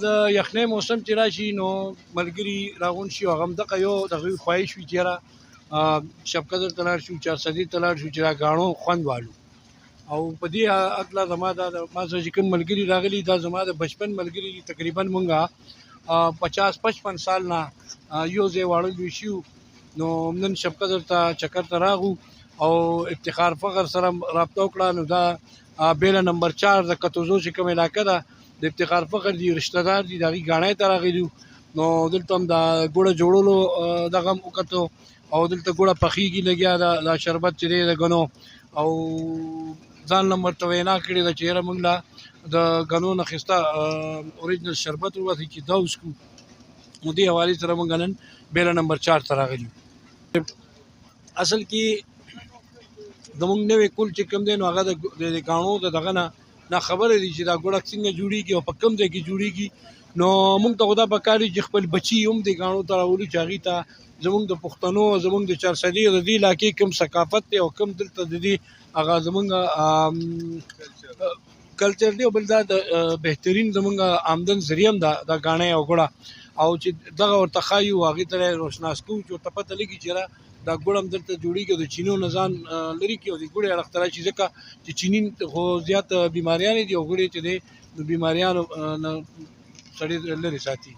د یخنۍ موسم چې راشي نو ملګري راغونډ شي او هغه همدغه یو د هغوی خواهش وي چې یاره شب قدر ته لاړ شو، چارسدي ته لاړ شو چې دا ګاڼو خوند والو. او په دې هکله زما دا ما سره چې کوم ملګري راغلي دا زما د بچپن ملګري دي. تقریبا مونږ 50-55 سال نه یو ځای واړه لوی شو. نو نن شب قدر ته چکر ته راغو او افتخار فخر سره رابطه وکړه. نو دا بیله نمبر 4 د کتوزو چې کوم علاقه ده د افتخار فخر دي رشته دار دي د هغې ګاڼۍ ته راغلي. نو دلته هم د ګوړه جوړولو دغه هم وکتو او دلته ګوړه پخیږي لګیا دا شربت چې دی د ګنو او ځان له ورته وینا کړې ده چې یاره موږ له د ګنو نه ښایسته اوریجنل شربت ووځي چې دا وڅښو. نو دې حوالې سره موږ نن بیله نمبر 4 ته راغلي. اصل کې زموږ نوی کول چې کوم دی نو هغه د ګاڼو د دغه نه خبره دي چې دا ګوړه څنګه جوړېږي او په کوم ځای کې جوړېږي. نو موږ ته خو دا پکار دي چې خپل بچي هم دې ګاڼو ته راولو چې هغې ته زموږ د پښتنو زموږ د چارسدي د دې علاقې کوم ثقافت دی او کوم دلته د دې هغه زموږ کلچر دی او بل دا د بهترین زموږ آمدن ذریعه هم دا ګاڼۍ او ګوړه او چې دغه ورته ښایو هغې ته روشناس کوو چې ورته پته لګي چې یاره دا ګوړ هم دلته جوړېږي او د چینو نه ځان لرې کړي او د ګوړې اړخ ته راشي ځکه چې چیني خو زیات بیماریانې دي او ګوړې چې دی د بیماریانو نه سړی لرې ساتي.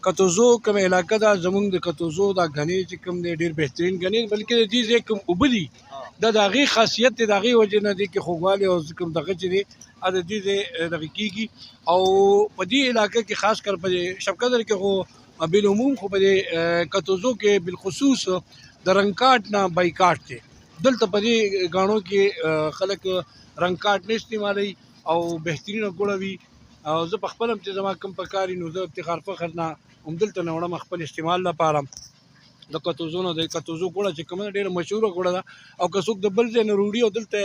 کتوزو کوم علاقه ده زموږ د کتوزو دا غني چې کوم دی ډېر بهترین غني بلکې د دې ځای کوم اوبه دي دا د هغې خاصیت دی د هغې وجې نه دی کې خوږوالی او کوم دغه چې دی د دې ځای دغه کېږي. او په دې علاقه کې خاص کر په شب قدر کې خو بالعموم خو په دې کتوزو کې بالخصوص د رنګ کارت نه بایکاټ دی. دلته په دې ګاڼو کې خلک رنګ کارت نه استعمالوي او بهترینه ګوړه وي. او زه په خپل هم چې زما کوم پکار وي نو زه افتخار فخر نه همدلته نه وړم خپل استعمال لپاره د کتوزو نه. د کتوزو ګوړه چې کومه ډېره مشهوره ګوړه ده او که څوک د بل ځای نه روړي او دلته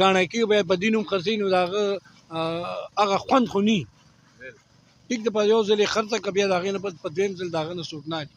ګاڼۍ کوي بیا په دې نوم خرڅوي نو د هغه خوند خو نه ټیک ده. په یو ځل یې خرڅه کړه بیا د هغې نه په دویم ځل د هغه نه څوک نه اخلي.